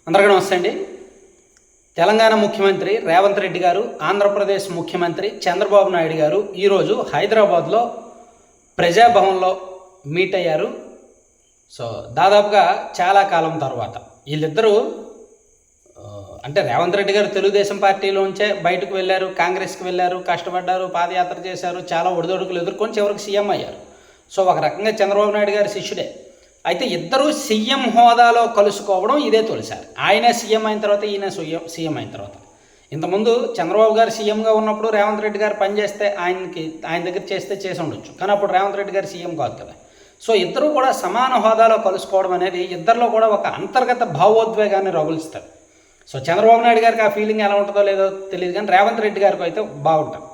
అందరికీ నమస్తే అండి. తెలంగాణ ముఖ్యమంత్రి రేవంత్ రెడ్డి గారు, ఆంధ్రప్రదేశ్ ముఖ్యమంత్రి చంద్రబాబు నాయుడు గారు ఈరోజు హైదరాబాద్లో ప్రజాభవన్లో మీట్ అయ్యారు. సో దాదాపుగా చాలా కాలం తర్వాత వీళ్ళిద్దరూ అంటే రేవంత్ రెడ్డి గారు తెలుగుదేశం పార్టీలోంచే బయటకు వెళ్ళారు, కాంగ్రెస్కి వెళ్ళారు, కష్టపడ్డారు, పాదయాత్ర చేశారు, చాలా ఒడిదొడుకులు ఎదుర్కొని చివరికి సీఎం అయ్యారు. సో ఒక రకంగా చంద్రబాబు నాయుడు గారి శిష్యుడే. అయితే ఇద్దరూ సీఎం హోదాలో కలుసుకోవడం ఇదే తొలిసారి. ఆయన సీఎం అయిన తర్వాత ఈయన సీఎం అయిన తర్వాత. ఇంతకుముందు చంద్రబాబు గారు సీఎంగా ఉన్నప్పుడు రేవంత్ రెడ్డి గారు పనిచేస్తే ఆయన దగ్గర చేసి ఉండొచ్చు, కానీ అప్పుడు రేవంత్ రెడ్డి గారు సీఎం కాదు కదా. సో ఇద్దరూ కూడా సమాన హోదాలో కలుసుకోవడం అనేది ఇద్దరిలో కూడా ఒక అంతర్గత భావోద్వేగాన్ని రగులుస్తారు. సో చంద్రబాబు నాయుడు గారికి ఆ ఫీలింగ్ ఎలా ఉంటుందో లేదో తెలియదు, కానీ రేవంత్ రెడ్డి గారికి అయితే బాగుంటుంది.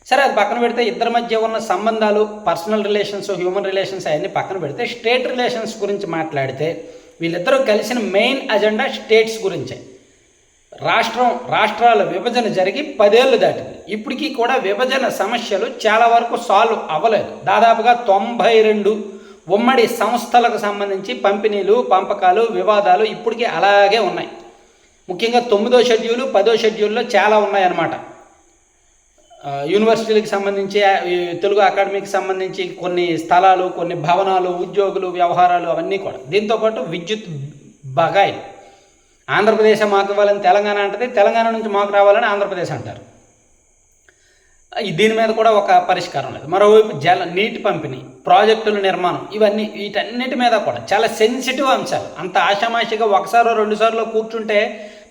సరే, అది పక్కన పెడితే ఇద్దరి మధ్య ఉన్న సంబంధాలు, పర్సనల్ రిలేషన్స్, హ్యూమన్ రిలేషన్స్ అవన్నీ పక్కన పెడితే స్టేట్ రిలేషన్స్ గురించి మాట్లాడితే వీళ్ళిద్దరూ కలిసిన మెయిన్ అజెండా స్టేట్స్ గురించే. రాష్ట్రాల విభజన జరిగి 10 ఏళ్ళు దాటింది. ఇప్పటికీ కూడా విభజన సమస్యలు చాలా వరకు సాల్వ్ అవ్వలేదు. దాదాపుగా 92 ఉమ్మడి సంస్థలకు సంబంధించి పంపిణీలు, పంపకాలు, వివాదాలు ఇప్పటికీ అలాగే ఉన్నాయి. ముఖ్యంగా 9వ షెడ్యూలు, 10వ షెడ్యూల్లో చాలా ఉన్నాయన్నమాట. యూనివర్సిటీలకు సంబంధించి, తెలుగు అకాడమీకి సంబంధించి కొన్ని స్థలాలు, కొన్ని భవనాలు, ఉద్యోగులు, వ్యవహారాలు అవన్నీ కూడా. దీంతోపాటు విద్యుత్ బకాయిలు. ఆంధ్రప్రదేశ్ మాకు ఇవ్వాలని తెలంగాణ అంటది, తెలంగాణ నుంచి మాకు రావాలని ఆంధ్రప్రదేశ్ అంటారు. దీని మీద కూడా ఒక పరిష్కారం లేదు. మరోవైపు నీటి పంపిణీ, ప్రాజెక్టుల నిర్మాణం, వీటన్నిటి మీద కూడా చాలా సెన్సిటివ్ అంశాలు. అంత ఆషామాషిగా ఒకసారో 2 సార్లు కూర్చుంటే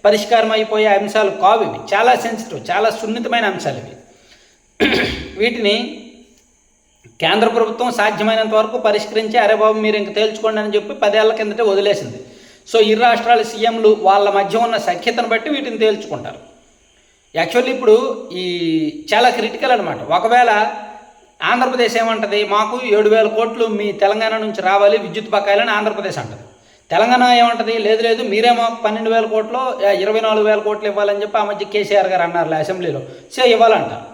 పరిష్కారం అయిపోయే అంశాలు కావు ఇవి. చాలా సెన్సిటివ్, చాలా సున్నితమైన అంశాలు ఇవి. వీటిని కేంద్ర ప్రభుత్వం సాధ్యమైనంత వరకు పరిష్కరించి అరే బాబు మీరు ఇంక తేల్చుకోండి అని చెప్పి 10 ఏళ్ల కిందటే వదిలేసింది. సో ఇరు రాష్ట్రాల సీఎంలు వాళ్ళ మధ్య ఉన్న సఖ్యతను బట్టి వీటిని తేల్చుకుంటారు. యాక్చువల్లీ ఇప్పుడు చాలా క్రిటికల్ అనమాట. ఒకవేళ ఆంధ్రప్రదేశ్ ఏమంటుంది, మాకు 7,000 కోట్లు మీ తెలంగాణ నుంచి రావాలి విద్యుత్ బకాయిలని ఆంధ్రప్రదేశ్ అంటుంది. తెలంగాణ ఏమంటుంది, లేదు మీరేమో 12,000 కోట్లు 24,000 కోట్లు ఇవ్వాలని చెప్పి ఆ మధ్య కేసీఆర్ గారు అన్నారులే అసెంబ్లీలో. సో ఇవ్వాలంటారు.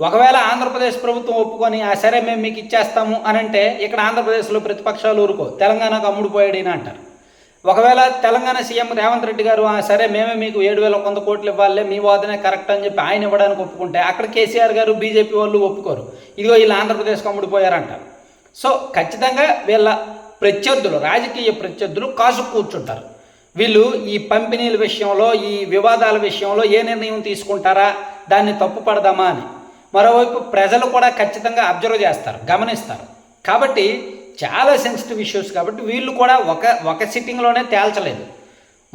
ఒకవేళ ఆంధ్రప్రదేశ్ ప్రభుత్వం ఒప్పుకొని సరే మేము మీకు ఇచ్చేస్తాము అని అంటే ఇక్కడ ఆంధ్రప్రదేశ్లో ప్రతిపక్షాలు ఊరుకో, తెలంగాణకు అమ్ముడుపోయాడని అంటారు. ఒకవేళ తెలంగాణ సీఎం రేవంత్ రెడ్డి గారు సరే మేమే మీకు 7,100 కోట్లు ఇవ్వాలి, మీ వాదనే కరెక్ట్ అని చెప్పి ఆయన ఇవ్వడానికి ఒప్పుకుంటే అక్కడ కేసీఆర్ గారు, బీజేపీ వాళ్ళు ఒప్పుకోరు. ఇదిగో వీళ్ళు ఆంధ్రప్రదేశ్కి అమ్ముడుపోయారంటారు. సో ఖచ్చితంగా వీళ్ళ ప్రత్యర్థులు, రాజకీయ ప్రత్యర్థులు కాసు కూర్చుంటారు. వీళ్ళు ఈ పంపిణీల విషయంలో, ఈ వివాదాల విషయంలో ఏ నిర్ణయం తీసుకుంటారా, దాన్ని తప్పుపడదామా అని. మరోవైపు ప్రజలు కూడా ఖచ్చితంగా అబ్జర్వ్ చేస్తారు, గమనిస్తారు. కాబట్టి చాలా సెన్సిటివ్ ఇష్యూస్ కాబట్టి వీళ్ళు కూడా ఒక సిట్టింగ్లోనే తేల్చలేదు.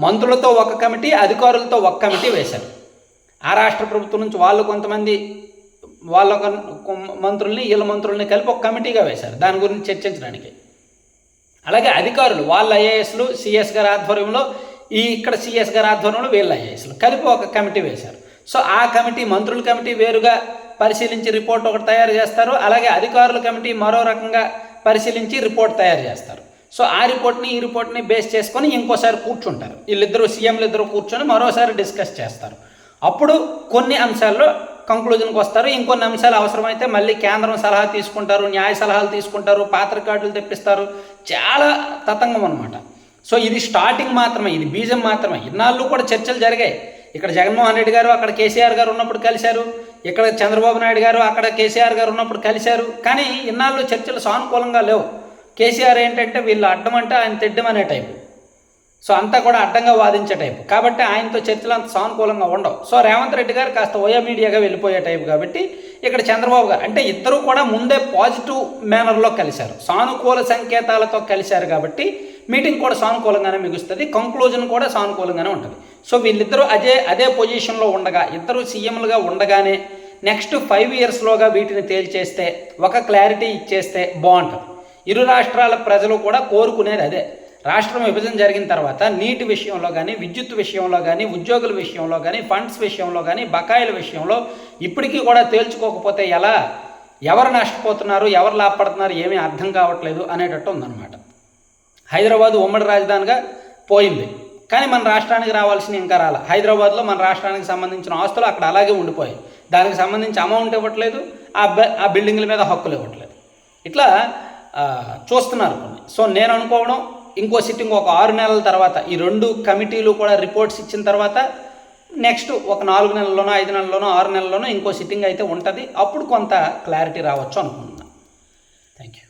మంత్రులతో ఒక కమిటీ, అధికారులతో ఒక కమిటీ వేశారు. ఆ రాష్ట్ర ప్రభుత్వం నుంచి వాళ్ళు కొంతమంది వాళ్ళ మంత్రుల్ని, వీళ్ళ మంత్రుల్ని కలిపి ఒక కమిటీగా వేశారు దాని గురించి చర్చించడానికి. అలాగే అధికారులు వాళ్ళ ఐఏఎస్లు, సిఎస్ గారి ఆధ్వర్యంలో, ఇక్కడ సిఎస్ గారి ఆధ్వర్యంలో వీళ్ళ ఐఏఎస్లు కలిపి ఒక కమిటీ వేశారు. సో ఆ కమిటీ, మంత్రుల కమిటీ వేరుగా పరిశీలించి రిపోర్ట్ ఒకటి తయారు చేస్తారు. అలాగే అధికారుల కమిటీ మరో రకంగా పరిశీలించి రిపోర్ట్ తయారు చేస్తారు. సో ఆ రిపోర్ట్ని, ఈ రిపోర్ట్ని బేస్ చేసుకొని ఇంకోసారి కూర్చుంటారు. సీఎంలు ఇద్దరు కూర్చొని మరోసారి డిస్కస్ చేస్తారు. అప్పుడు కొన్ని అంశాల్లో కంక్లూజన్కి వస్తారు. ఇంకొన్ని అంశాలు అవసరమైతే మళ్ళీ కేంద్రం సలహా తీసుకుంటారు, న్యాయ సలహాలు తీసుకుంటారు, పాత్ర కార్డులు తెప్పిస్తారు. చాలా తతంగం అనమాట. సో ఇది స్టార్టింగ్ మాత్రమే, ఇది బీజం మాత్రమే. ఇన్నాళ్ళు కూడా చర్చలు జరిగాయి. ఇక్కడ జగన్మోహన్ రెడ్డి గారు, అక్కడ కేసీఆర్ గారు ఉన్నప్పుడు కలిశారు. ఇక్కడ చంద్రబాబు నాయుడు గారు, అక్కడ కేసీఆర్ గారు ఉన్నప్పుడు కలిశారు. కానీ ఇన్నాళ్ళు చర్చలు సానుకూలంగా లేవు. కేసీఆర్ ఏంటంటే వీళ్ళు అడ్డం అంటే ఆయన తెడ్డమనే టైపు. సో అంతా కూడా అడ్డంగా వాదించే టైపు. కాబట్టి ఆయనతో చర్చలు అంత సానుకూలంగా ఉండవు. సో రేవంత్ రెడ్డి గారు కాస్త ఓయా మీడియాగా వెళ్ళిపోయే టైపు. కాబట్టి ఇక్కడ చంద్రబాబు గారు అంటే ఇద్దరు కూడా ముందే పాజిటివ్ మేనర్లో కలిశారు, సానుకూల సంకేతాలతో కలిశారు. కాబట్టి మీటింగ్ కూడా సానుకూలంగానే మిగుస్తుంది, కంక్లూజన్ కూడా సానుకూలంగానే ఉంటుంది. సో వీళ్ళిద్దరూ అదే పొజిషన్లో ఉండగా, ఇద్దరు సీఎంలుగా ఉండగానే నెక్స్ట్ 5 ఇయర్స్లోగా వీటిని తేల్చేస్తే, ఒక క్లారిటీ ఇచ్చేస్తే బాగుంటుంది. ఇరు రాష్ట్రాల ప్రజలు కూడా కోరుకునేది అదే. రాష్ట్రం విభజన జరిగిన తర్వాత నీటి విషయంలో కానీ, విద్యుత్ విషయంలో కానీ, ఉద్యోగుల విషయంలో కానీ, ఫండ్స్ విషయంలో కానీ, బకాయిల విషయంలో ఇప్పటికీ కూడా తేల్చుకోకపోతే ఎలా, ఎవరు నష్టపోతున్నారు, ఎవరు లాభపడుతున్నారు ఏమీ అర్థం కావట్లేదు అనేటట్టు ఉందన్నమాట. హైదరాబాద్ ఉమ్మడి రాజధానిగా పోయింది, కానీ మన రాష్ట్రానికి రావాల్సిన ఇంకా రాలా. హైదరాబాద్లో మన రాష్ట్రానికి సంబంధించిన ఆస్తులు అక్కడ అలాగే ఉండిపోయాయి. దానికి సంబంధించి అమౌంట్ ఇవ్వట్లేదు, ఆ బిల్డింగ్ల మీద హక్కులు ఇవ్వట్లేదు. ఇట్లా చూస్తున్నారు కొన్ని. సో నేను అనుకోవడం ఇంకో సిట్టింగ్ ఒక 6 నెలల తర్వాత ఈ 2 కమిటీలు కూడా రిపోర్ట్స్ ఇచ్చిన తర్వాత నెక్స్ట్ ఒక 4 నెలల్లోనో 5 నెలల్లోనో 6 నెలల్లోనో ఇంకో సిట్టింగ్ అయితే ఉంటుంది. అప్పుడు కొంత క్లారిటీ రావచ్చు అనుకుంటున్నాను. Thank you.